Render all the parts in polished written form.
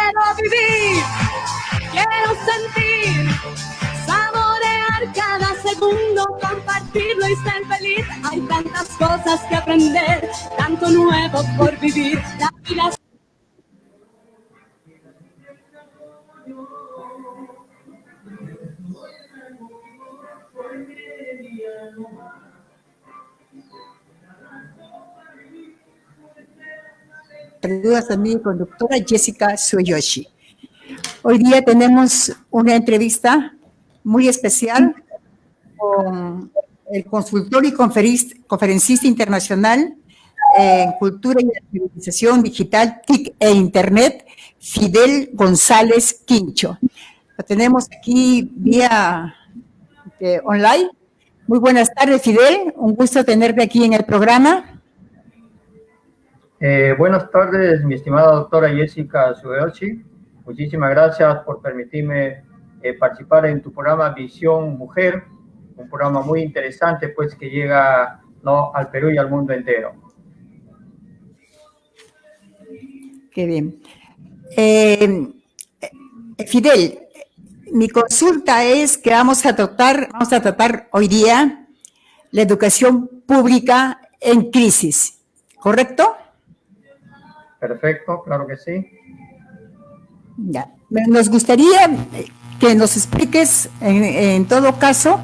quiero vivir, quiero sentir, saborear cada segundo, compartirlo y ser feliz. Hay tantas cosas que aprender, tanto nuevo por vivir. La vida es... Saludos a mi conductora Jessica Tsuyoshi. Hoy día tenemos una entrevista muy especial con el consultor y conferencista internacional en cultura y civilización digital, TIC e Internet, Fidel González Quincho. Lo tenemos aquí vía online. Muy buenas tardes, Fidel. Un gusto tenerte aquí en el programa. Buenas tardes, mi estimada doctora Jessica Tsuyoshi. Muchísimas gracias por permitirme participar en tu programa Visión Mujer, un programa muy interesante, pues, que llega al Perú y al mundo entero. Qué bien. Fidel, mi consulta es que vamos a tratar hoy día la educación pública en crisis, ¿correcto? Perfecto, claro que sí. Ya. Nos gustaría que nos expliques, en todo caso,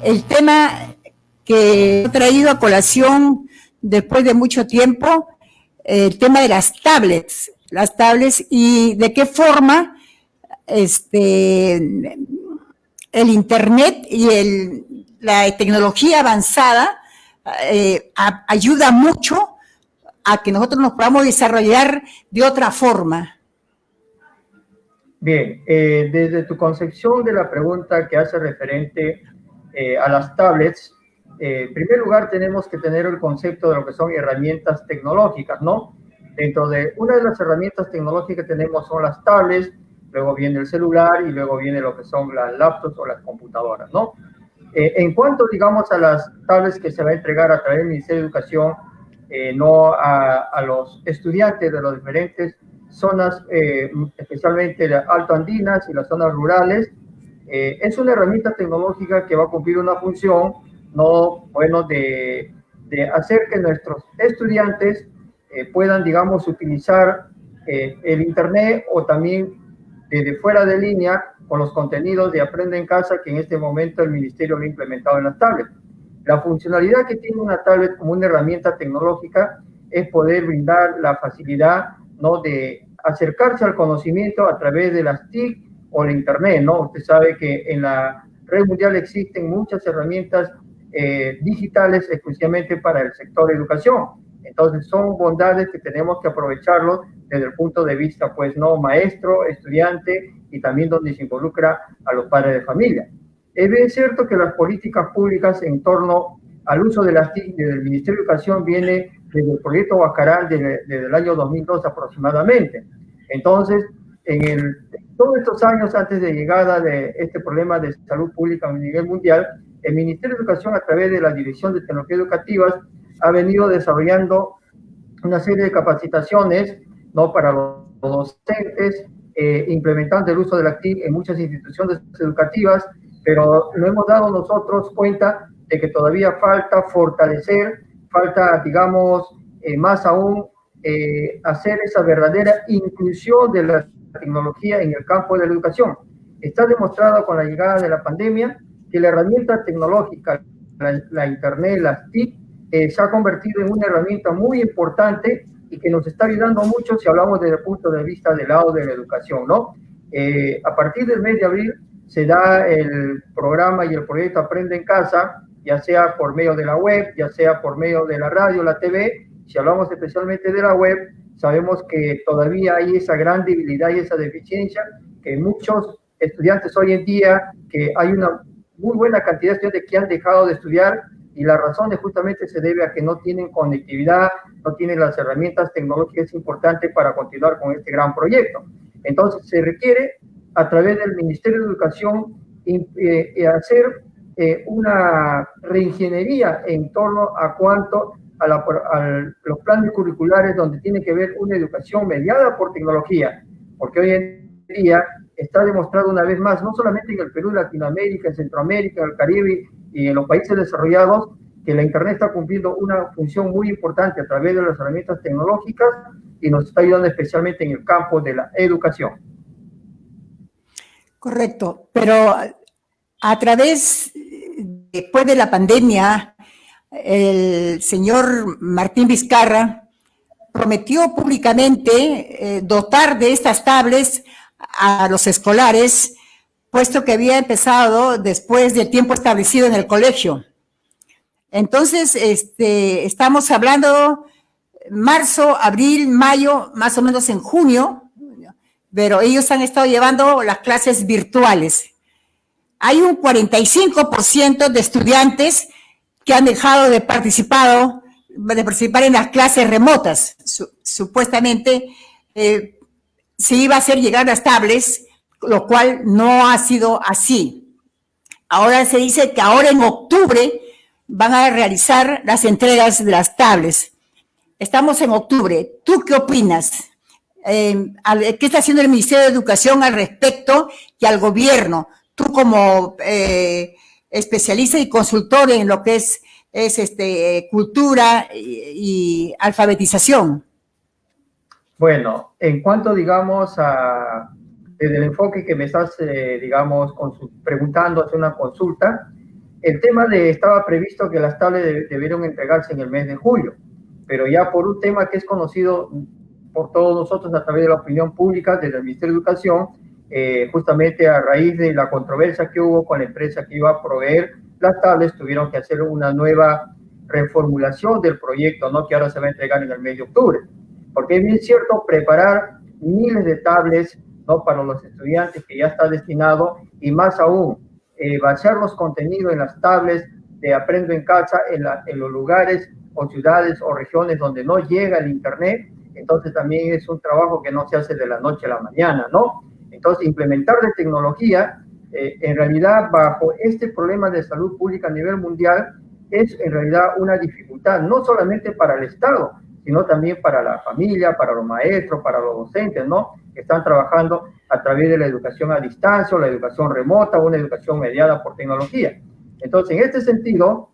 el tema que he traído a colación después de mucho tiempo, el tema de las tablets y de qué forma el Internet y la tecnología avanzada ayuda mucho a que nosotros nos podamos desarrollar de otra forma. Bien, desde tu concepción de la pregunta que hace referente a las tablets, en primer lugar tenemos que tener el concepto de lo que son herramientas tecnológicas, ¿no? Dentro de una de las herramientas tecnológicas que tenemos son las tablets, luego viene el celular y luego viene lo que son las laptops o las computadoras, ¿no? En cuanto, digamos, a las tablets que se va a entregar a través del Ministerio de Educación, no a los estudiantes de las diferentes zonas, especialmente las altoandinas y las zonas rurales, es una herramienta tecnológica que va a cumplir una función, de hacer que nuestros estudiantes puedan, digamos, utilizar el Internet o también desde fuera de línea con los contenidos de Aprende en Casa que en este momento el Ministerio lo ha implementado en las tablets. La funcionalidad que tiene una tablet como una herramienta tecnológica es poder brindar la facilidad, ¿no?, de acercarse al conocimiento a través de las TIC o el Internet, ¿no? Usted sabe que en la red mundial existen muchas herramientas digitales exclusivamente para el sector de educación. Entonces son bondades que tenemos que aprovecharlos desde el punto de vista, pues, no maestro, estudiante y también donde se involucra a los padres de familia. Es cierto que las políticas públicas en torno al uso de las TIC desde el Ministerio de Educación viene desde el proyecto Huacarán desde el año 2002 aproximadamente. Entonces, todos estos años antes de llegada de este problema de salud pública a nivel mundial, el Ministerio de Educación, a través de la Dirección de Tecnologías Educativas, ha venido desarrollando una serie de capacitaciones, ¿no?, para los docentes, implementando el uso de la TIC en muchas instituciones educativas, pero no hemos dado nosotros cuenta de que todavía falta fortalecer, falta, digamos, más aún, hacer esa verdadera inclusión de la tecnología en el campo de la educación. Está demostrado con la llegada de la pandemia que la herramienta tecnológica, la Internet, las TIC, se ha convertido en una herramienta muy importante y que nos está ayudando mucho si hablamos desde el punto de vista del lado de la educación, ¿no? A partir del mes de abril se da el programa y el proyecto Aprende en Casa, ya sea por medio de la web, ya sea por medio de la radio, la TV. Si hablamos especialmente de la web, sabemos que todavía hay esa gran debilidad y esa deficiencia, que muchos estudiantes hoy en día, que hay una muy buena cantidad de estudiantes que han dejado de estudiar, y la razón justamente se debe a que no tienen conectividad, no tienen las herramientas tecnológicas importantes para continuar con este gran proyecto. Entonces se requiere, a través del Ministerio de Educación, hacer una reingeniería en torno a cuanto a los planes curriculares donde tiene que ver una educación mediada por tecnología. porque hoy en día está demostrado una vez más, no solamente en el Perú, Latinoamérica, en Centroamérica, en el Caribe y en los países desarrollados, que la Internet está cumpliendo una función muy importante a través de las herramientas tecnológicas y nos está ayudando especialmente en el campo de la educación. Correcto, pero después de la pandemia, el señor Martín Vizcarra prometió públicamente dotar de estas tablets a los escolares, puesto que había empezado después del tiempo establecido en el colegio. Entonces, estamos hablando marzo, abril, mayo, más o menos en junio, pero ellos han estado llevando las clases virtuales. Hay un 45% de estudiantes que han dejado de participar en las clases remotas. Supuestamente se iba a hacer llegar las tablets, lo cual no ha sido así. Ahora se dice que ahora en octubre van a realizar las entregas de las tablets. Estamos en octubre. ¿Tú qué opinas? ¿Qué está haciendo el Ministerio de Educación al respecto y al gobierno? Tú como especialista y consultor en lo que es cultura y alfabetización. Bueno, en cuanto, digamos, desde el enfoque que me estás, digamos, preguntando, hacer una consulta, el tema estaba previsto que las tablets debieron entregarse en el mes de julio, pero ya por un tema que es conocido por todos nosotros a través de la opinión pública desde el Ministerio de Educación, justamente a raíz de la controversia que hubo con la empresa que iba a proveer las tablets, tuvieron que hacer una nueva reformulación del proyecto, ¿no? Que ahora se va a entregar en el mes de octubre. Porque es bien cierto preparar miles de tablets, ¿no? Para los estudiantes, que ya está destinado, y más aún, vaciar los contenidos en las tablets de Aprendo en Casa en los lugares o ciudades o regiones donde no llega el Internet. Entonces también es un trabajo que no se hace de la noche a la mañana, ¿no? Entonces, implementar de tecnología, en realidad, bajo este problema de salud pública a nivel mundial, es en realidad una dificultad, no solamente para el Estado, sino también para la familia, para los maestros, para los docentes, ¿no? Que están trabajando a través de la educación a distancia, o la educación remota, o una educación mediada por tecnología. Entonces, en este sentido,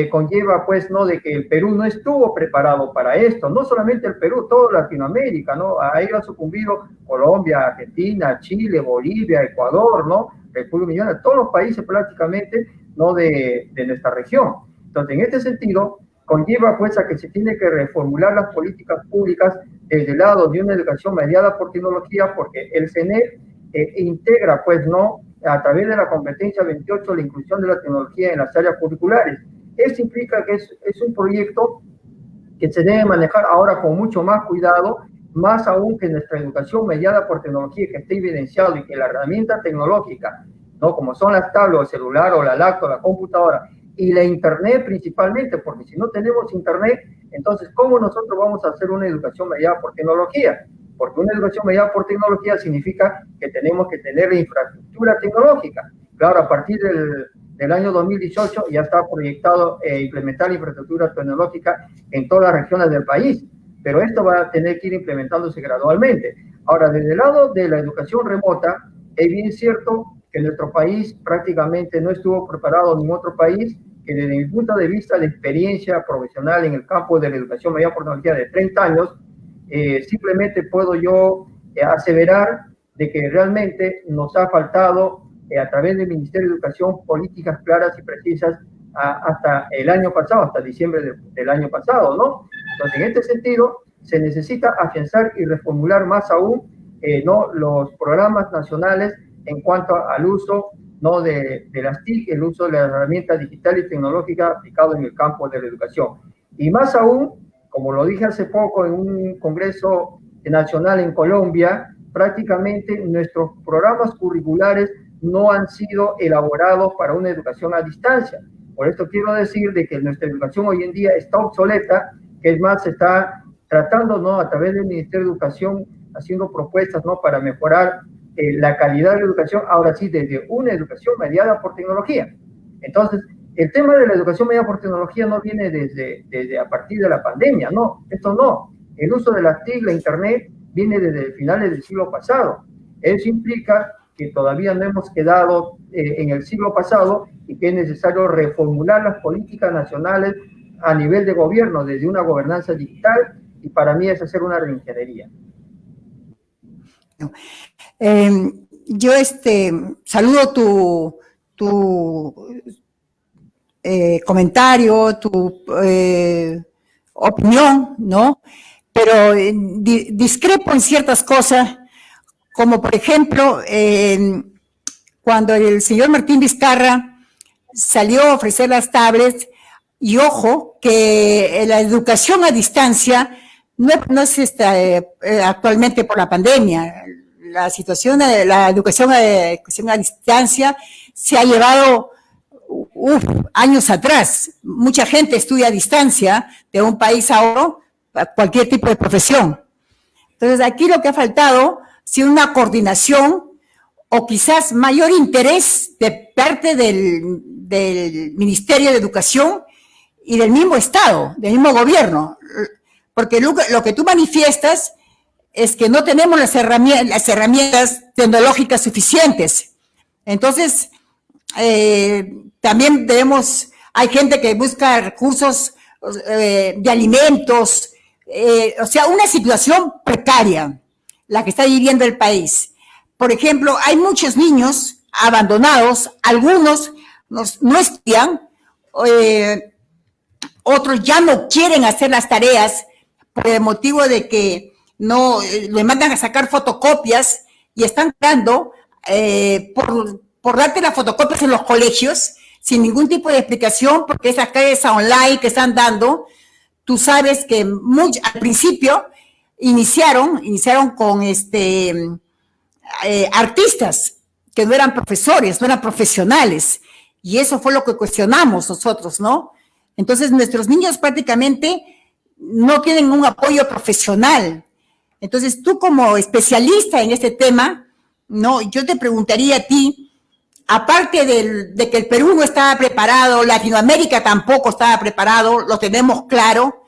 conlleva, pues, ¿no? De que el Perú no estuvo preparado para esto, no solamente el Perú, toda Latinoamérica, ¿no? Ahí ha sucumbido Colombia, Argentina, Chile, Bolivia, Ecuador, ¿no? República Dominicana, todos los países prácticamente, ¿no? De nuestra región. Entonces, en este sentido, conlleva, pues, a que se tiene que reformular las políticas públicas desde el lado de una educación mediada por tecnología, porque el CNE integra, pues, ¿no? A través de la competencia 28, la inclusión de la tecnología en las áreas curriculares. Esto implica que es un proyecto que se debe manejar ahora con mucho más cuidado, más aún que nuestra educación mediada por tecnología, que esté evidenciado, y que la herramienta tecnológica, ¿no? Como son las tablets, el celular o la laptop, la computadora, y la Internet principalmente, porque si no tenemos Internet, entonces, ¿cómo nosotros vamos a hacer una educación mediada por tecnología? Porque una educación mediada por tecnología significa que tenemos que tener la infraestructura tecnológica. Claro, a partir del año 2018 ya está proyectado implementar la infraestructura tecnológica en todas las regiones del país, pero esto va a tener que ir implementándose gradualmente. Ahora, desde el lado de la educación remota, es bien cierto que nuestro país prácticamente no estuvo preparado, ningún otro país, que desde mi punto de vista de experiencia profesional en el campo de la educación mediada por tecnología de 30 años, simplemente puedo yo aseverar de que realmente nos ha faltado a través del Ministerio de Educación políticas claras y precisas hasta el año pasado, hasta diciembre del año pasado, ¿no? Entonces, en este sentido, se necesita afianzar y reformular más aún, ¿no? Los programas nacionales en cuanto al uso, ¿no? de las TIC, el uso de las herramientas digitales y tecnológicas aplicadas en el campo de la educación. Y más aún, como lo dije hace poco en un congreso nacional en Colombia, prácticamente nuestros programas curriculares no han sido elaborados para una educación a distancia. Por esto quiero decir de que nuestra educación hoy en día está obsoleta, que es más, se está tratando, ¿no? A través del Ministerio de Educación, haciendo propuestas, ¿no? Para mejorar la calidad de la educación, ahora sí, desde una educación mediada por tecnología. Entonces, el tema de la educación mediada por tecnología no viene desde a partir de la pandemia, no, esto no. El uso de las TIC, la Internet, viene desde finales del siglo pasado. Eso implica que todavía no hemos quedado en el siglo pasado y que es necesario reformular las políticas nacionales a nivel de gobierno, desde una gobernanza digital, y para mí es hacer una reingeniería. Yo saludo tu comentario, tu opinión, ¿no? Pero discrepo en ciertas cosas, como por ejemplo, cuando el señor Martín Vizcarra salió a ofrecer las tablets, y ojo, que la educación a distancia no es actualmente por la pandemia. La situación de la educación a distancia se ha llevado años atrás. Mucha gente estudia a distancia de un país a otro, a cualquier tipo de profesión. Entonces, aquí lo que ha faltado es una coordinación o quizás mayor interés de parte del Ministerio de Educación y del mismo Estado, del mismo gobierno. Porque lo que tú manifiestas es que no tenemos las herramientas tecnológicas suficientes. Entonces, también hay gente que busca recursos de alimentos, o sea, una situación precaria, la que está viviendo el país. Por ejemplo, hay muchos niños abandonados, algunos no estudian, otros ya no quieren hacer las tareas por el motivo de que no le mandan a sacar fotocopias y están dando por darte las fotocopias en los colegios sin ningún tipo de explicación, porque esas clases online que están dando, tú sabes que al principio iniciaron con artistas que no eran profesores, no eran profesionales, y eso fue lo que cuestionamos nosotros, ¿no? Entonces nuestros niños prácticamente no tienen un apoyo profesional. Entonces tú como especialista en este tema, ¿no? Yo te preguntaría a ti, aparte de que el Perú no estaba preparado, Latinoamérica tampoco estaba preparado, lo tenemos claro,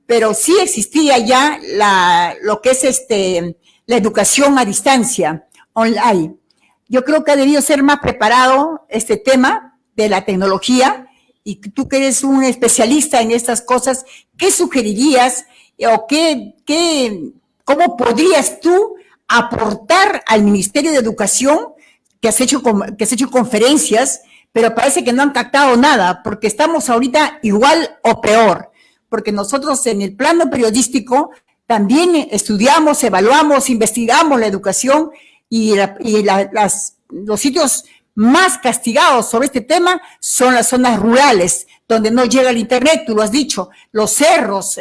pero sí existía ya lo que es la educación a distancia, online. Yo creo que ha debido ser más preparado este tema de la tecnología, y tú que eres un especialista en estas cosas, ¿qué sugerirías o cómo podrías tú aportar al Ministerio de Educación, que has hecho conferencias, pero parece que no han captado nada, porque estamos ahorita igual o peor, porque nosotros en el plano periodístico también estudiamos, evaluamos, investigamos la educación, y los sitios más castigados sobre este tema son las zonas rurales, donde no llega el internet, tú lo has dicho, los cerros,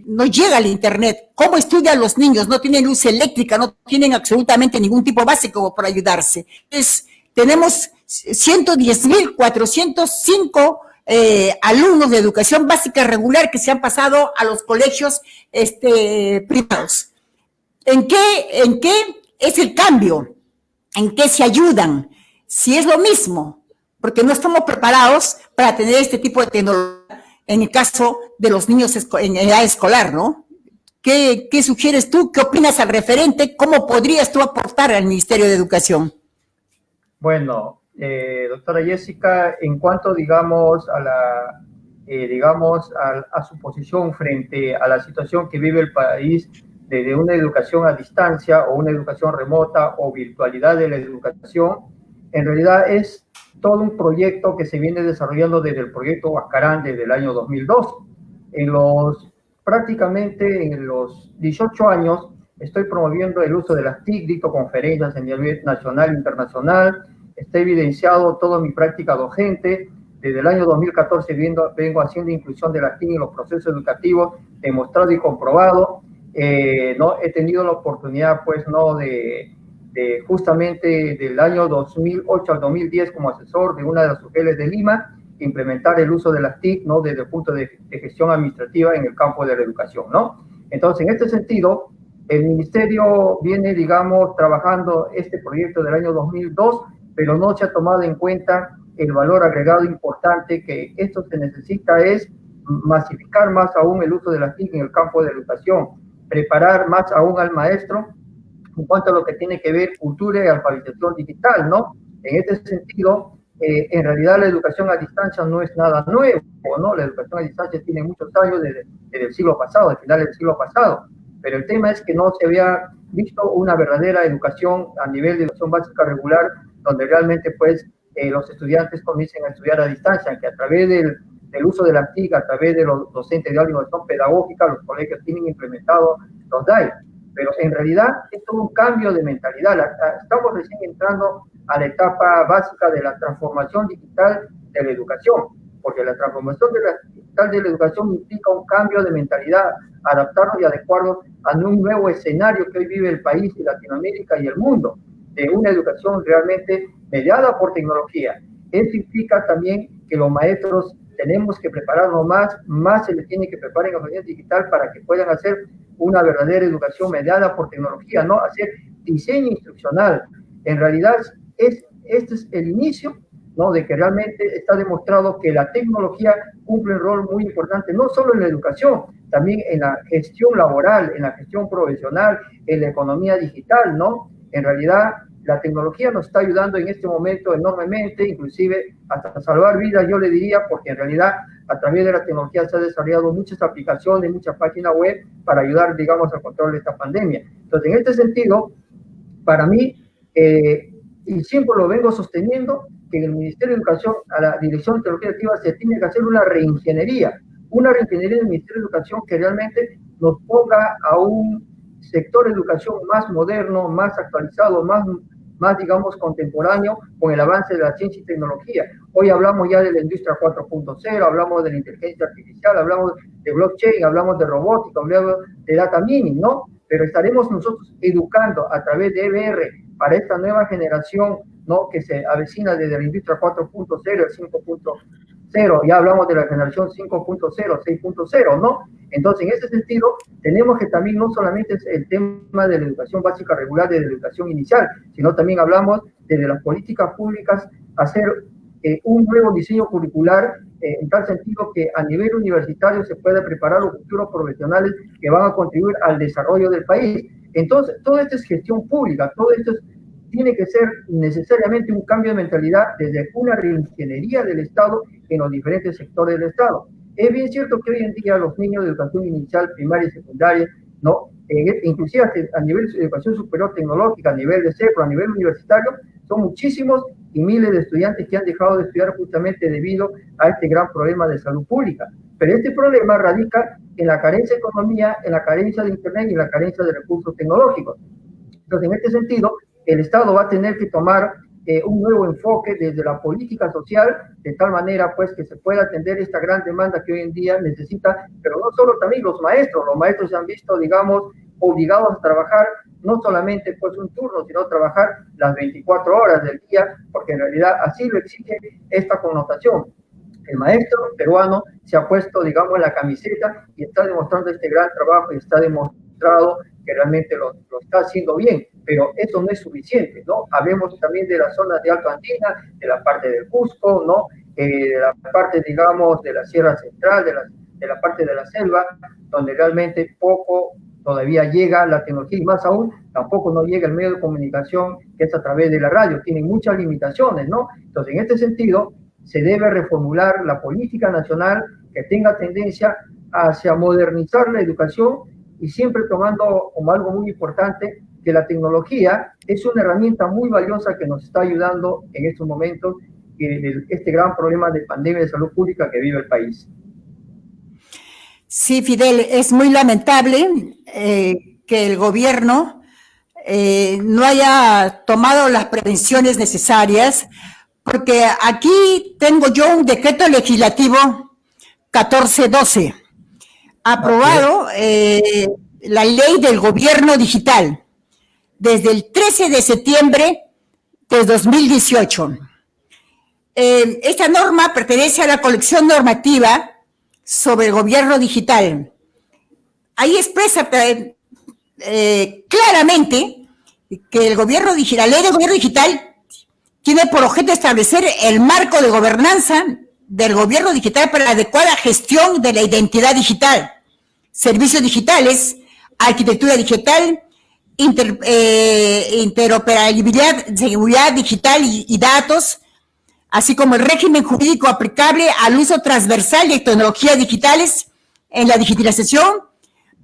no llega el internet. ¿Cómo estudian los niños? No tienen luz eléctrica, no tienen absolutamente ningún tipo básico para ayudarse. Entonces, tenemos 110.405 alumnos de educación básica regular que se han pasado a los colegios privados. ¿En qué es el cambio? ¿En qué se ayudan? Si es lo mismo, porque no estamos preparados para tener este tipo de tecnología en el caso de los niños en edad escolar, ¿no? ¿Qué sugieres tú? ¿Qué opinas al referente? ¿Cómo podrías tú aportar al Ministerio de Educación? Bueno, doctora Jessica, en cuanto, digamos, a su posición frente a la situación que vive el país de una educación a distancia o una educación remota o virtualidad de la educación, en realidad es todo un proyecto que se viene desarrollando desde el proyecto Huascarán desde el año 2002. Prácticamente en los 18 años estoy promoviendo el uso de las TIC, dicto conferencias en nivel nacional e internacional, está evidenciado toda mi práctica docente. Desde el año 2014 vengo haciendo inclusión de las TIC en los procesos educativos, demostrado y comprobado. ¿No? He tenido la oportunidad, pues, ¿no?, de justamente del año 2008 al 2010 como asesor de una de las UGELs de Lima, implementar el uso de las TIC, ¿no?, desde el punto de gestión administrativa en el campo de la educación, ¿no? Entonces, en este sentido, el ministerio viene, digamos, trabajando este proyecto del año 2002, pero no se ha tomado en cuenta el valor agregado importante que esto se necesita es masificar más aún el uso de las TIC en el campo de la educación. preparar más aún al maestro en cuanto a lo que tiene que ver cultura y alfabetización digital, ¿no? En este sentido, en realidad la educación a distancia no es nada nuevo, ¿no? La educación a distancia tiene muchos años desde el siglo pasado, al final del siglo pasado, pero el tema es que no se había visto una verdadera educación a nivel de educación básica regular, donde realmente pues los estudiantes comiencen a estudiar a distancia, que a través del uso de la TIC, a través de los docentes de alta innovación pedagógica, los colegios tienen implementado los DAI. Pero en realidad es todo un cambio de mentalidad. Estamos recién entrando a la etapa básica de la transformación digital de la educación, porque la transformación digital de la educación implica un cambio de mentalidad, adaptarnos y adecuarnos a un nuevo escenario que hoy vive el país y Latinoamérica y el mundo, de una educación realmente mediada por tecnología. Eso implica también que los maestros tenemos que prepararnos más se les tiene que preparar en educación digital para que puedan hacer una verdadera educación mediada por tecnología, ¿no? Hacer diseño instruccional. En realidad, este es el inicio, ¿no? De que realmente está demostrado que la tecnología cumple un rol muy importante, no solo en la educación, también en la gestión laboral, en la gestión profesional, en la economía digital, ¿no? En realidad, la tecnología nos está ayudando en este momento enormemente, inclusive hasta salvar vidas, yo le diría, porque en realidad a través de la tecnología se han desarrollado muchas aplicaciones, muchas páginas web para ayudar, digamos, al control de esta pandemia. Entonces, en este sentido, para mí, y siempre lo vengo sosteniendo, que en el Ministerio de Educación, a la Dirección de Tecnología Educativa, se tiene que hacer una reingeniería del Ministerio de Educación que realmente nos ponga a un sector de educación más moderno, más actualizado, más digamos, contemporáneo con el avance de la ciencia y tecnología. Hoy hablamos ya de la industria 4.0, hablamos de la inteligencia artificial, hablamos de blockchain, hablamos de robótica, hablamos de data mining, ¿no? Pero estaremos nosotros educando a través de EBR para esta nueva generación, ¿no? Que se avecina desde la industria 4.0, el 5.0, ya hablamos de la generación 5.0, 6.0, ¿no? Entonces, en ese sentido, tenemos que también no solamente es el tema de la educación básica regular, de la educación inicial, sino también hablamos de las políticas públicas, hacer un nuevo diseño curricular, en tal sentido que a nivel universitario se pueda preparar los futuros profesionales que van a contribuir al desarrollo del país. Entonces, todo esto es gestión pública, todo esto tiene que ser necesariamente un cambio de mentalidad desde una reingeniería del Estado en los diferentes sectores del Estado. Es bien cierto que hoy en día los niños de educación inicial, primaria y secundaria, ¿no? Inclusive a nivel de educación superior tecnológica, a nivel de CEPRO, a nivel universitario, son muchísimos y miles de estudiantes que han dejado de estudiar justamente debido a este gran problema de salud pública. Pero este problema radica en la carencia de economía, en la carencia de Internet y en la carencia de recursos tecnológicos. Entonces, en este sentido, el Estado va a tener que tomar un nuevo enfoque desde la política social, de tal manera pues que se pueda atender esta gran demanda que hoy en día necesita, pero no solo también los maestros se han visto, digamos, obligados a trabajar no solamente pues un turno, sino trabajar las 24 horas del día, porque en realidad así lo exige esta connotación. El maestro peruano se ha puesto, digamos, en la camiseta y está demostrando este gran trabajo y está demostrado que realmente lo está haciendo bien, pero eso no es suficiente, ¿no? Hablemos también de las zonas de Alto Andina, de la parte del Cusco, ¿no? De la parte, digamos, de la Sierra Central, de la parte de la selva, donde realmente poco todavía llega la tecnología y más aún tampoco no llega el medio de comunicación que es a través de la radio, tienen muchas limitaciones, ¿no? Entonces, en este sentido, se debe reformular la política nacional que tenga tendencia hacia modernizar la educación y siempre tomando como algo muy importante que la tecnología es una herramienta muy valiosa que nos está ayudando en estos momentos en este gran problema de pandemia de salud pública que vive el país. Sí, Fidel, es muy lamentable que el gobierno no haya tomado las prevenciones necesarias, porque aquí tengo yo un decreto legislativo 1412, aprobado la ley del gobierno digital desde el 13 de septiembre de 2018. Esta norma pertenece a la colección normativa sobre el gobierno digital. Ahí expresa claramente que la ley del gobierno digital tiene por objeto establecer el marco de gobernanza del gobierno digital para la adecuada gestión de la identidad digital, servicios digitales, arquitectura digital, interoperabilidad, seguridad digital y datos, así como el régimen jurídico aplicable al uso transversal de tecnologías digitales en la digitalización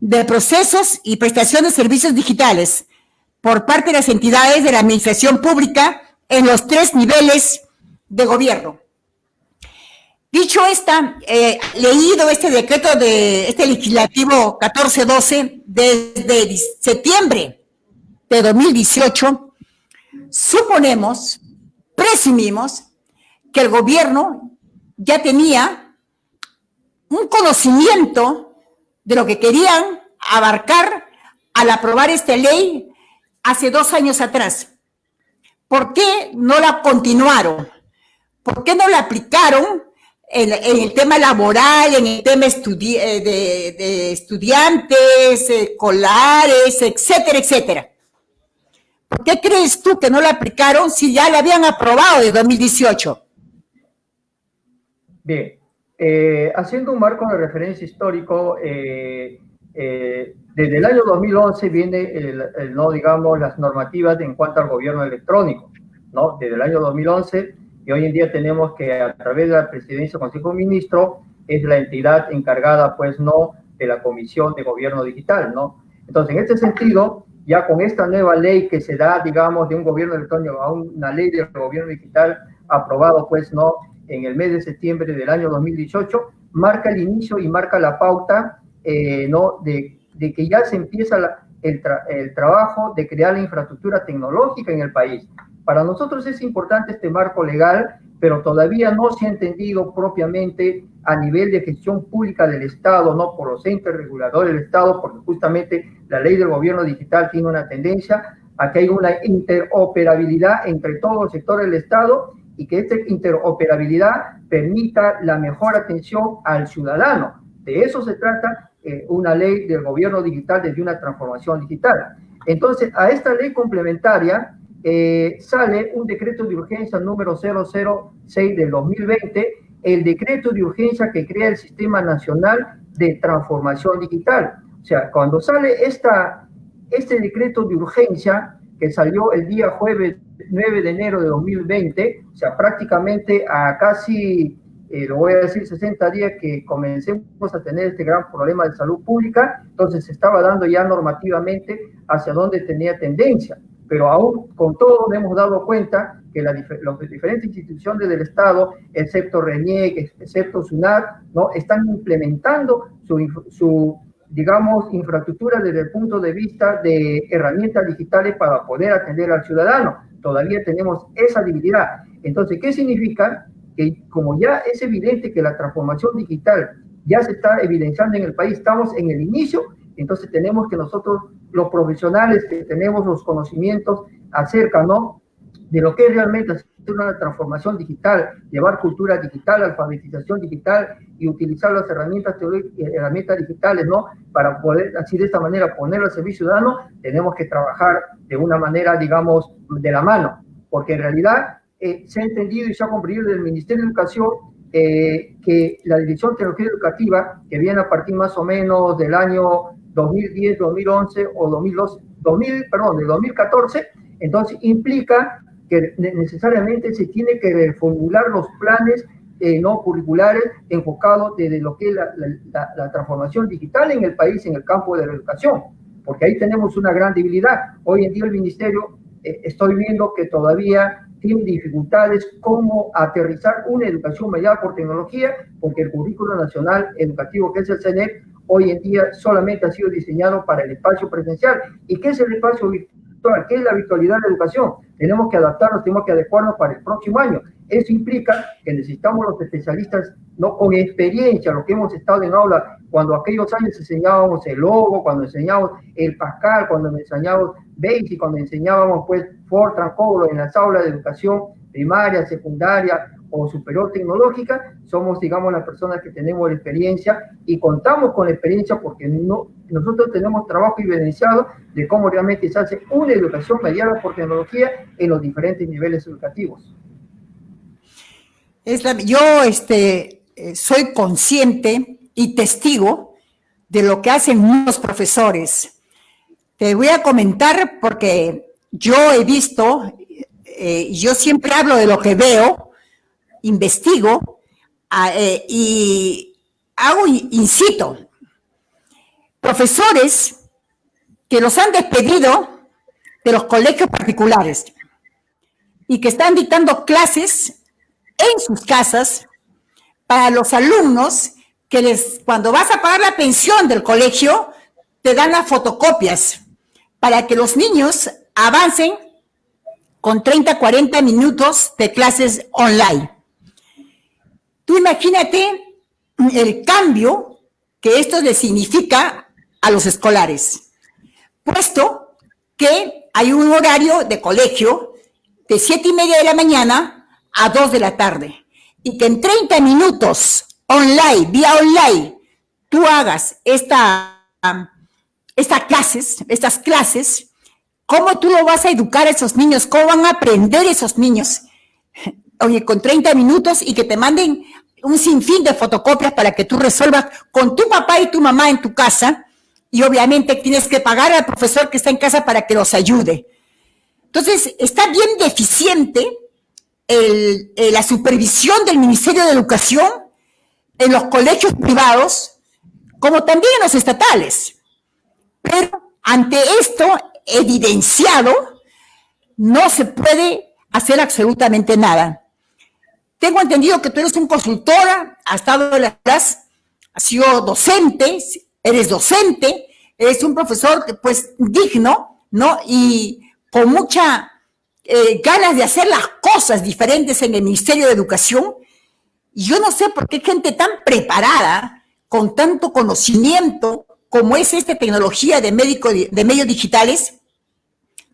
de procesos y prestación de servicios digitales por parte de las entidades de la administración pública en los 3 niveles de gobierno. Dicho leído este decreto de este legislativo 1412 desde septiembre de 2018, suponemos, presumimos, que el gobierno ya tenía un conocimiento de lo que querían abarcar al aprobar esta ley hace 2 años atrás. ¿Por qué no la continuaron? ¿Por qué no la aplicaron en el tema laboral, en el tema de estudiantes, escolares, etcétera, etcétera? ¿Por qué crees tú que no la aplicaron si ya la habían aprobado de 2018? Bien, haciendo un marco de referencia histórico, desde el año 2011 viene, no digamos, las normativas en cuanto al gobierno electrónico, ¿no? Desde el año 2011, y hoy en día tenemos que a través de la Presidencia del Consejo de Ministros es la entidad encargada, pues, ¿no?, de la Comisión de Gobierno Digital, ¿no? Entonces, en este sentido, ya con esta nueva ley que se da, digamos, de un gobierno electrónico a una ley del gobierno digital aprobado, pues, ¿no?, en el mes de septiembre del año 2018, marca el inicio y marca la pauta, ¿no?, de que ya se empieza el trabajo de crear la infraestructura tecnológica en el país. Para nosotros es importante este marco legal, pero todavía no se ha entendido propiamente a nivel de gestión pública del Estado, no por los entes reguladores del Estado, porque justamente la ley del gobierno digital tiene una tendencia a que haya una interoperabilidad entre todos los sectores del Estado y que esta interoperabilidad permita la mejor atención al ciudadano. De eso se trata una ley del gobierno digital desde una transformación digital. Entonces, a esta ley complementaria sale un decreto de urgencia número 006 del 2020, el decreto de urgencia que crea el Sistema Nacional de Transformación Digital. O sea, cuando sale este decreto de urgencia, que salió el día jueves 9 de enero de 2020, o sea, prácticamente a casi, lo voy a decir, 60 días que comencemos a tener este gran problema de salud pública, entonces se estaba dando ya normativamente hacia dónde tenía tendencia. Pero aún con todo nos hemos dado cuenta que las diferentes instituciones del Estado, excepto RENIEC, excepto SUNAT, ¿no?, están implementando su digamos, infraestructura desde el punto de vista de herramientas digitales para poder atender al ciudadano. Todavía tenemos esa debilidad. Entonces, ¿qué significa? Que como ya es evidente que la transformación digital ya se está evidenciando en el país, estamos en el inicio, entonces tenemos que nosotros, los profesionales que tenemos los conocimientos acerca, ¿no?, de lo que es realmente hacer una transformación digital, llevar cultura digital, alfabetización digital y utilizar las herramientas digitales, ¿no?, para poder, así de esta manera, ponerlo al servicio ciudadano, tenemos que trabajar de una manera, digamos, de la mano, porque en realidad se ha entendido y se ha comprendido del Ministerio de Educación que la Dirección de Tecnología Educativa, que viene a partir más o menos del año 2010, 2011 o 2012, del 2014, entonces implica que necesariamente se tiene que reformular los planes no curriculares enfocados desde lo que es la transformación digital en el país, en el campo de la educación, porque ahí tenemos una gran debilidad. Hoy en día el Ministerio, estoy viendo que todavía tiene dificultades como aterrizar una educación mediada por tecnología, porque el currículo nacional educativo, que es el CNEP, hoy en día solamente ha sido diseñado para el espacio presencial. ¿Y qué es el espacio virtual? ¿Qué es la virtualidad de la educación? Tenemos que adaptarnos, tenemos que adecuarnos para el próximo año. Eso implica que necesitamos los especialistas, no, con experiencia, lo que hemos estado en aula, cuando aquellos años enseñábamos el Logo, cuando enseñábamos el Pascal, cuando enseñábamos Basic, cuando enseñábamos pues Fortran, Cobol en las aulas de educación primaria, secundaria o superior tecnológica, somos, digamos, las personas que tenemos la experiencia y contamos con la experiencia porque nosotros tenemos trabajo evidenciado de cómo realmente se hace una educación mediada por tecnología en los diferentes niveles educativos. Yo soy consciente y testigo de lo que hacen muchos profesores Te voy a comentar porque yo he visto, yo siempre hablo de lo que veo, investigo y incito. Profesores que los han despedido de los colegios particulares y que están dictando clases en sus casas para los alumnos que cuando vas a pagar la pensión del colegio, te dan las fotocopias para que los niños avancen con 30, 40 minutos de clases online. Tú imagínate el cambio que esto le significa a los escolares, puesto que hay un horario de colegio de 7:30 de la mañana a 2 de la tarde, y que en 30 minutos online, vía online, tú hagas estas clases, ¿cómo tú lo vas a educar a esos niños? ¿Cómo van a aprender esos niños? Oye, con 30 minutos y que te manden un sinfín de fotocopias para que tú resuelvas con tu papá y tu mamá en tu casa, y obviamente tienes que pagar al profesor que está en casa para que los ayude. Entonces, está bien deficiente la supervisión del Ministerio de Educación en los colegios privados, como también en los estatales. Pero ante esto evidenciado, no se puede hacer absolutamente nada. Tengo entendido que tú eres un consultora, has estado en las clases, has sido docente, eres un profesor pues digno, ¿no? Y con mucha ganas de hacer las cosas diferentes en el Ministerio de Educación. Y yo no sé por qué gente tan preparada, con tanto conocimiento, como es esta tecnología de medios digitales,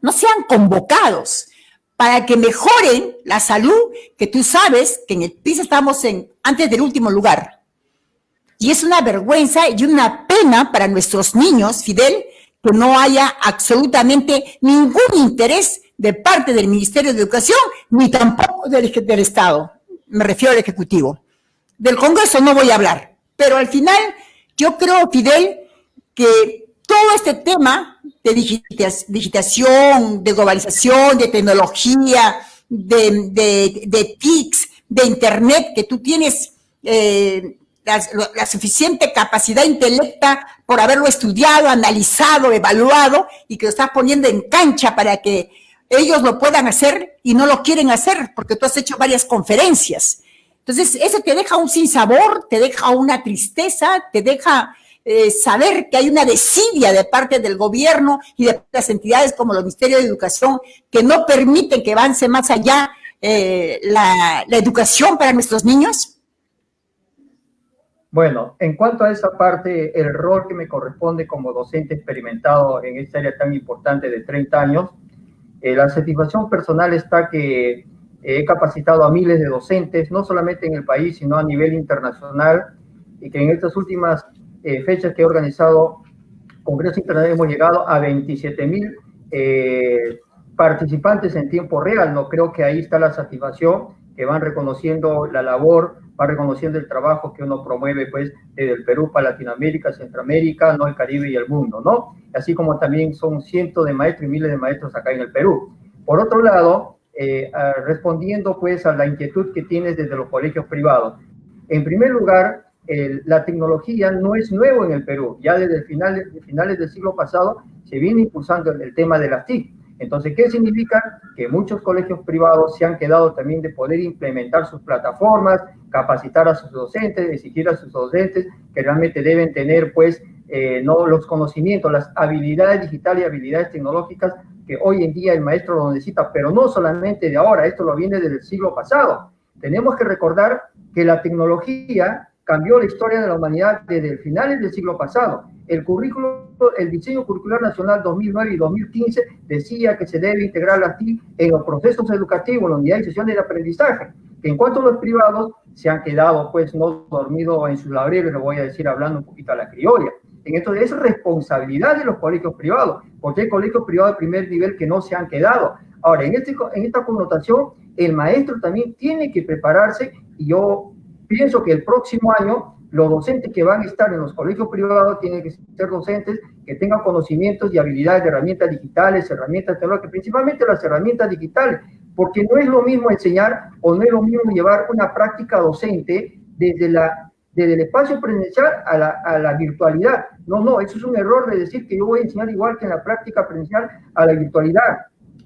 no sean convocados para que mejoren la salud, que tú sabes que en el país estamos antes del último lugar. Y es una vergüenza y una pena para nuestros niños, Fidel, que no haya absolutamente ningún interés de parte del Ministerio de Educación, ni tampoco del Estado. Me refiero al Ejecutivo. Del Congreso no voy a hablar, pero al final yo creo, Fidel, que todo este tema de digitación, de globalización, de tecnología, de TICs, de Internet, que tú tienes la suficiente capacidad intelecta por haberlo estudiado, analizado, evaluado, y que lo estás poniendo en cancha para que ellos lo puedan hacer y no lo quieren hacer, porque tú has hecho varias conferencias. Entonces, eso te deja un sinsabor, te deja una tristeza, te deja saber que hay una desidia de parte del gobierno y de las entidades como el Ministerio de Educación que no permiten que avance más allá la educación para nuestros niños. Bueno, en cuanto a esa parte, el rol que me corresponde como docente experimentado en esta área tan importante de 30 años, la satisfacción personal está que he capacitado a miles de docentes, no solamente en el país, sino a nivel internacional, y que en estas últimas fechas que he organizado Congreso Internacional hemos llegado a 27,000 participantes en tiempo real. No creo que ahí está la satisfacción, que van reconociendo la labor, van reconociendo el trabajo que uno promueve pues desde el Perú para Latinoamérica, Centroamérica, ¿no? El Caribe y el mundo, ¿no? Así como también son cientos de maestros y miles de maestros acá en el Perú. Por otro lado, respondiendo pues a la inquietud que tienes desde los colegios privados. En primer lugar, la tecnología no es nuevo en el Perú. Ya desde finales del siglo pasado se viene impulsando el tema de las TIC. Entonces, ¿qué significa? Que muchos colegios privados se han quedado también de poder implementar sus plataformas, capacitar a sus docentes, exigir a sus docentes que realmente deben tener pues no los conocimientos, las habilidades digitales y habilidades tecnológicas que hoy en día el maestro lo necesita, pero no solamente de ahora, esto lo viene desde el siglo pasado. Tenemos que recordar que la tecnología cambió la historia de la humanidad desde finales del siglo pasado. El diseño curricular nacional 2009 y 2015 decía que se debe integrar la TIC en los procesos educativos, en las unidades y sesiones de aprendizaje, que en cuanto a los privados se han quedado pues no dormidos en sus laureles, lo voy a decir hablando un poquito a la criolla. En esto es responsabilidad de los colegios privados, porque hay colegios privados de primer nivel que no se han quedado. Ahora, en esta connotación, el maestro también tiene que prepararse, y yo pienso que el próximo año los docentes que van a estar en los colegios privados tienen que ser docentes que tengan conocimientos y habilidades de herramientas digitales, herramientas tecnológicas, principalmente las herramientas digitales, porque no es lo mismo enseñar o no es lo mismo llevar una práctica docente desde el espacio presencial a la virtualidad. No, eso es un error de decir que yo voy a enseñar igual que en la práctica presencial a la virtualidad.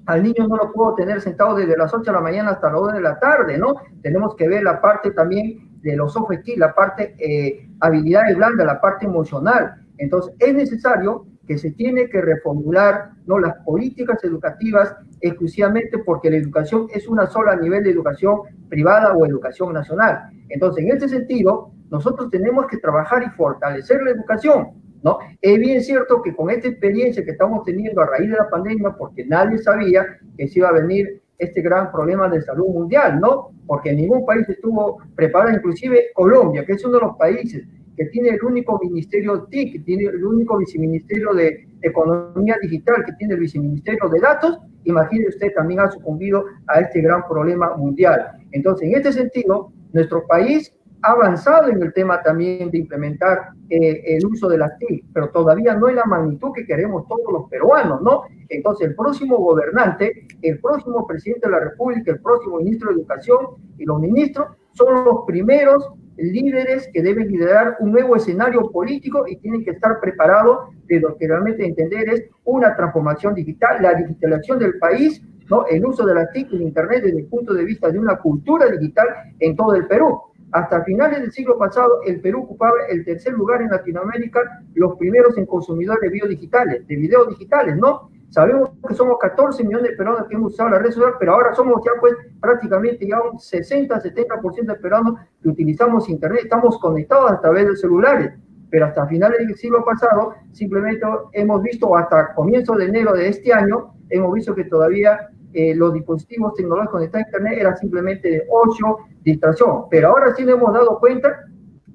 Al niño no lo puedo tener sentado desde las 8 de la mañana hasta las 2 de la tarde, ¿no? Tenemos que ver la parte también de los soft skills, la parte habilidades blandas, la parte emocional. Entonces, es necesario que se tiene que reformular, ¿no?, las políticas educativas exclusivamente porque la educación es una sola a nivel de educación privada o educación nacional. Entonces, en este sentido, nosotros tenemos que trabajar y fortalecer la educación, ¿no? Es bien cierto que con esta experiencia que estamos teniendo a raíz de la pandemia, porque nadie sabía que se iba a venir este gran problema de salud mundial, ¿no? Porque ningún país estuvo preparado, inclusive Colombia, que es uno de los países que tiene el único ministerio TIC, que tiene el único viceministerio de Economía Digital, que tiene el viceministerio de Datos. Imagine usted, también ha sucumbido a este gran problema mundial. Entonces, en este sentido, nuestro país ha avanzado en el tema también de implementar el uso de las TIC, pero todavía no en la magnitud que queremos todos los peruanos, ¿no? Entonces, el próximo gobernante, el próximo presidente de la República, el próximo ministro de Educación y los ministros son los primeros líderes que deben liderar un nuevo escenario político y tienen que estar preparados de lo que realmente entender es una transformación digital, la digitalización del país, ¿no? El uso de las TIC y el Internet desde el punto de vista de una cultura digital en todo el Perú. Hasta finales del siglo pasado, el Perú ocupaba el tercer lugar en Latinoamérica, los primeros en consumidores de videos digitales, ¿no? Sabemos que somos 14 millones de peruanos que hemos usado la red social, pero ahora somos ya pues prácticamente ya un 60-70% de peruanos que utilizamos Internet, estamos conectados a través de celulares, pero hasta finales del siglo pasado simplemente hemos visto, hasta comienzos de enero de este año, hemos visto que todavía los dispositivos tecnológicos conectados a Internet eran simplemente de ocio, distracción, pero ahora sí nos hemos dado cuenta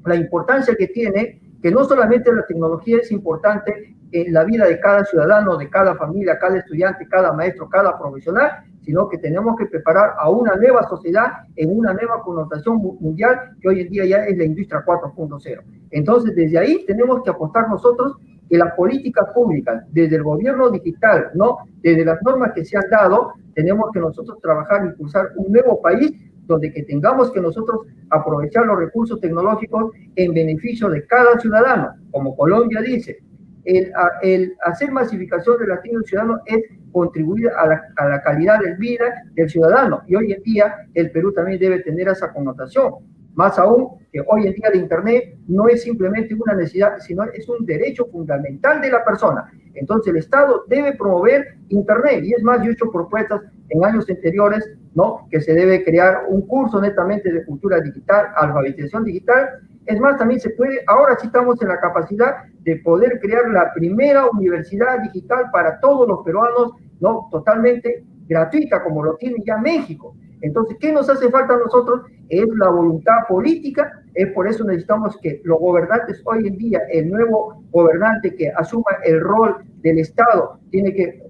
la importancia que tiene, que no solamente la tecnología es importante en la vida de cada ciudadano, de cada familia, cada estudiante, cada maestro, cada profesional, sino que tenemos que preparar a una nueva sociedad en una nueva connotación mundial que hoy en día ya es la industria 4.0. Entonces, desde ahí tenemos que apostar nosotros que las políticas públicas, desde el gobierno digital, ¿no?, desde las normas que se han dado, tenemos que nosotros trabajar, impulsar un nuevo país donde que tengamos que nosotros aprovechar los recursos tecnológicos en beneficio de cada ciudadano. Como Colombia dice, el hacer masificación de las tiendas ciudadanos es contribuir a la calidad de vida del ciudadano. Y hoy en día el Perú también debe tener esa connotación. Más aún que hoy en día el Internet no es simplemente una necesidad, sino es un derecho fundamental de la persona. Entonces el Estado debe promover Internet. Y es más, yo he hecho propuestas en años anteriores, ¿no?, que se debe crear un curso netamente de cultura digital, alfabetización digital. Es más, también se puede, ahora sí estamos en la capacidad de poder crear la primera universidad digital para todos los peruanos, ¿no?, totalmente gratuita, como lo tiene ya México. Entonces, ¿qué nos hace falta a nosotros? Es la voluntad política. Es por eso necesitamos que los gobernantes hoy en día, el nuevo gobernante que asuma el rol del Estado, tiene que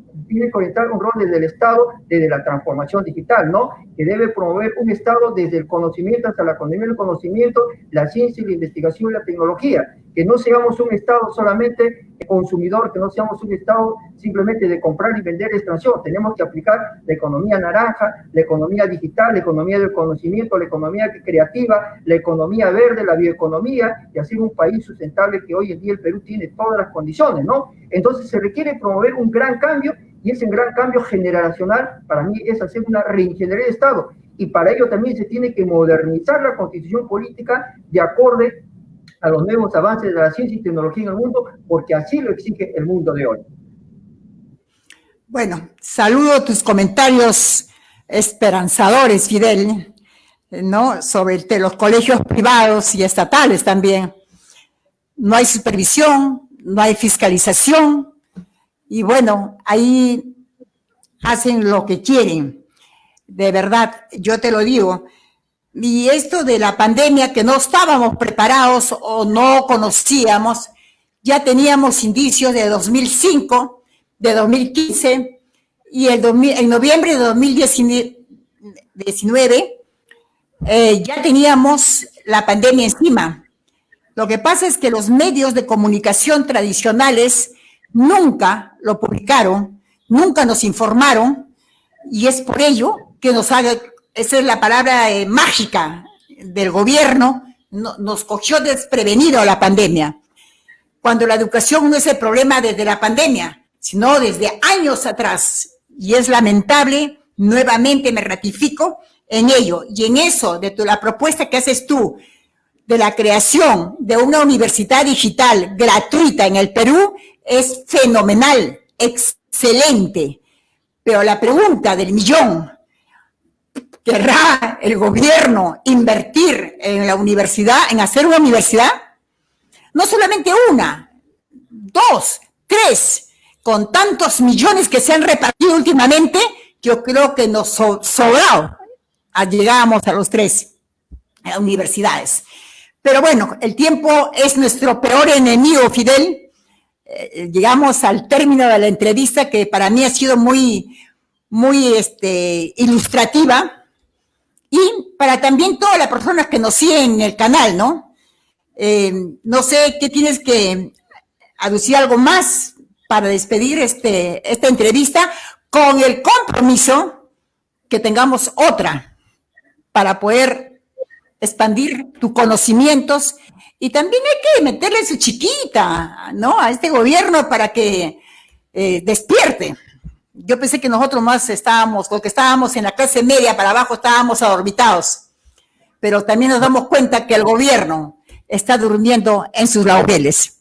conectar un rol desde el Estado, desde la transformación digital, ¿no? Que debe promover un Estado desde el conocimiento hasta la economía del conocimiento, la ciencia, la investigación y la tecnología. Que no seamos un Estado solamente consumidor, que no seamos un Estado simplemente de comprar y vender extracción. Tenemos que aplicar la economía naranja, la economía digital, la economía del conocimiento, la economía creativa, la economía verde, la bioeconomía, y hacer un país sustentable que hoy en día el Perú tiene todas las condiciones, ¿no? Entonces se requiere promover un gran cambio, y ese gran cambio generacional para mí es hacer una reingeniería de Estado. Y para ello también se tiene que modernizar la constitución política de acorde a los nuevos avances de la ciencia y tecnología en el mundo, porque así lo exige el mundo de hoy. Bueno, saludo tus comentarios esperanzadores, Fidel, ¿no?, sobre los colegios privados y estatales también. No hay supervisión, no hay fiscalización, y bueno, ahí hacen lo que quieren. De verdad, yo te lo digo. Y esto de la pandemia, que no estábamos preparados o no conocíamos, ya teníamos indicios de 2005, de 2015, y en noviembre de 2019 ya teníamos la pandemia encima. Lo que pasa es que los medios de comunicación tradicionales nunca lo publicaron, nunca nos informaron, y es por ello que esa es la palabra mágica del gobierno, nos cogió desprevenido la pandemia. Cuando la educación no es el problema desde la pandemia, sino desde años atrás. Y es lamentable, nuevamente me ratifico en ello. Y en eso, la propuesta que haces tú, de la creación de una universidad digital gratuita en el Perú, es fenomenal, excelente. Pero la pregunta del millón, ¿querrá el gobierno invertir en la universidad, en hacer una universidad? No solamente una, 2, 3, con tantos millones que se han repartido últimamente, yo creo que nos sobrado llegamos a los 3 universidades. Pero bueno, el tiempo es nuestro peor enemigo, Fidel. Llegamos al término de la entrevista, que para mí ha sido muy ilustrativa, y para también todas las personas que nos siguen en el canal, ¿no? No sé qué tienes que aducir algo más para despedir esta entrevista, con el compromiso que tengamos otra para poder expandir tus conocimientos, y también hay que meterle su chiquita, ¿no?, a este gobierno para que despierte. Yo pensé que nosotros más los que estábamos en la clase media para abajo, estábamos adormitados, pero también nos damos cuenta que el gobierno está durmiendo en sus laureles.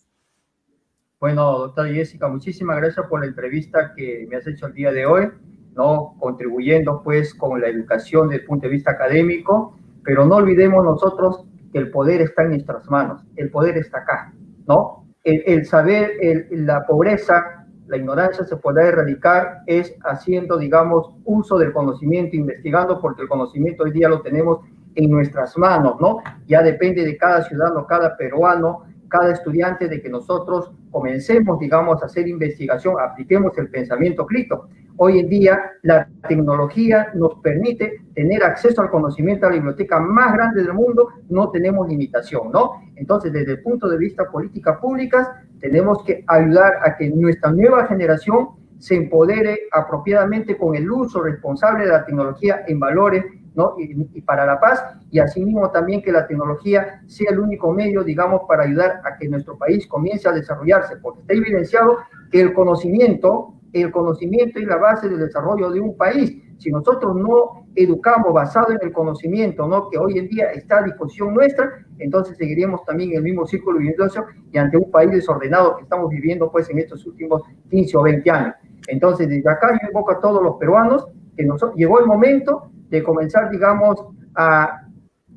Bueno, doctora Jessica, muchísimas gracias por la entrevista que me has hecho el día de hoy, ¿no?, contribuyendo pues con la educación desde el punto de vista académico, pero no olvidemos nosotros que el poder está en nuestras manos, el poder está acá, ¿no? El saber, la pobreza, la ignorancia se puede erradicar es haciendo, digamos, uso del conocimiento, investigando, porque el conocimiento hoy día lo tenemos en nuestras manos, ¿no? Ya depende de cada ciudadano, cada peruano, cada estudiante, de que nosotros comencemos, digamos, a hacer investigación, apliquemos el pensamiento crítico. Hoy en día la tecnología nos permite tener acceso al conocimiento, a la biblioteca más grande del mundo, no tenemos limitación, ¿no? Entonces, desde el punto de vista de políticas públicas, tenemos que ayudar a que nuestra nueva generación se empodere apropiadamente con el uso responsable de la tecnología en valores, ¿no?, y para la paz, y asimismo también que la tecnología sea el único medio, digamos, para ayudar a que nuestro país comience a desarrollarse, porque está evidenciado que el conocimiento es la base del desarrollo de un país. Si nosotros no educamos basado en el conocimiento, ¿no?, que hoy en día está a disposición nuestra, entonces seguiremos también en el mismo círculo virtuoso y ante un país desordenado que estamos viviendo pues en estos últimos 15 o 20 años. Entonces, desde acá yo invoco a todos los peruanos que llegó el momento de comenzar, digamos, a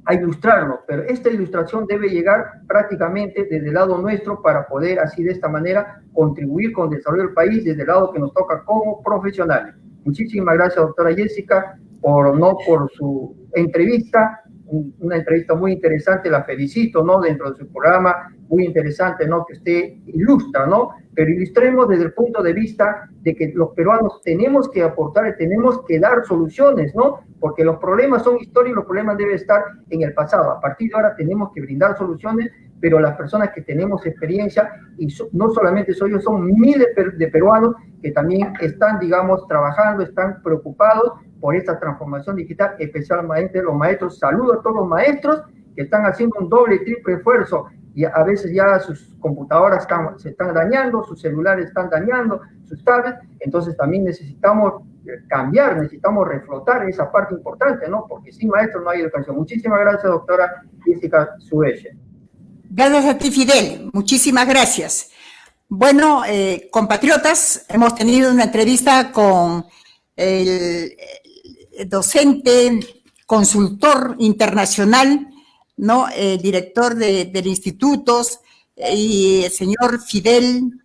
ilustrarnos, pero esta ilustración debe llegar prácticamente desde el lado nuestro para poder así de esta manera contribuir con el desarrollo del país desde el lado que nos toca como profesionales. Muchísimas gracias, doctora Jessica, por su entrevista, una entrevista muy interesante, la felicito, ¿no?, dentro de su programa, muy interesante, ¿no?, que usted ilustra, ¿no?, pero ilustremos desde el punto de vista de que los peruanos tenemos que aportar y tenemos que dar soluciones, ¿no?, porque los problemas son historia y los problemas deben estar en el pasado. A partir de ahora tenemos que brindar soluciones, pero las personas que tenemos experiencia, y no solamente soy yo, son miles de peruanos que también están, digamos, trabajando, están preocupados por esta transformación digital, especialmente los maestros. Saludo a todos los maestros que están haciendo un doble y triple esfuerzo, y a veces ya sus computadoras se están dañando, sus celulares están dañando, sus tablets, entonces también necesitamos cambiar, necesitamos reflotar esa parte importante, ¿no?, porque sin maestros no hay educación. Muchísimas gracias, doctora Jessica Sueche. Gracias a ti, Fidel, muchísimas gracias. Bueno, compatriotas, hemos tenido una entrevista con el docente, consultor internacional, ¿no?, director del institutos, y el señor Fidel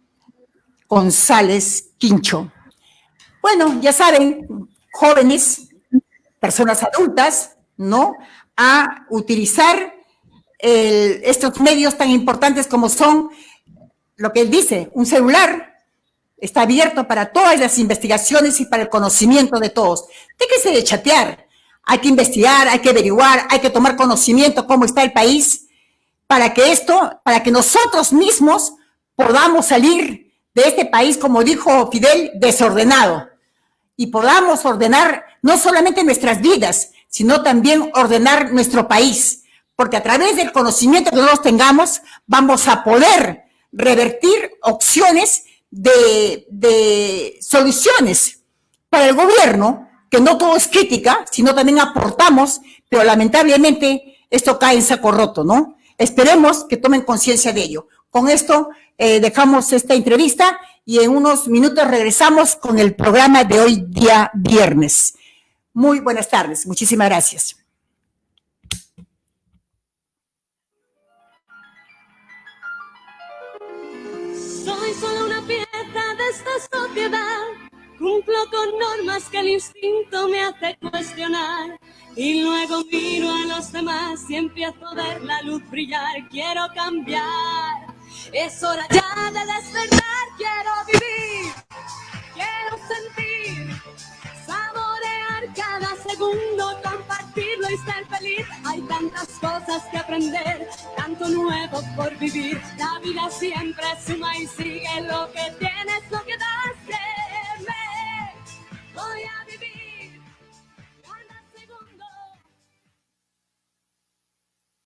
González Quincho. Bueno, ya saben, jóvenes, personas adultas, ¿no?, a utilizar estos medios tan importantes como son, lo que él dice, un celular está abierto para todas las investigaciones y para el conocimiento de todos. Déjese de chatear, hay que investigar, hay que averiguar, hay que tomar conocimiento cómo está el país, para que nosotros mismos podamos salir de este país, como dijo Fidel, desordenado, y podamos ordenar no solamente nuestras vidas, sino también ordenar nuestro país, porque a través del conocimiento que nosotros tengamos, vamos a poder revertir opciones de soluciones para el gobierno, que no todo es crítica, sino también aportamos, pero lamentablemente esto cae en saco roto, ¿no? Esperemos que tomen conciencia de ello. Con esto dejamos esta entrevista y en unos minutos regresamos con el programa de hoy día viernes. Muy buenas tardes, muchísimas gracias. Soy solo una pieza de esta sociedad. Cumplo con normas que el instinto me hace cuestionar. Y luego miro a los demás y empiezo a ver la luz brillar. Quiero cambiar. Es hora ya de despertar. Quiero vivir. Quiero sentir. Saborear cada segundo, compartirlo y ser feliz. Hay tantas cosas que aprender, tanto nuevo por vivir. La vida siempre suma y sigue lo que tiene.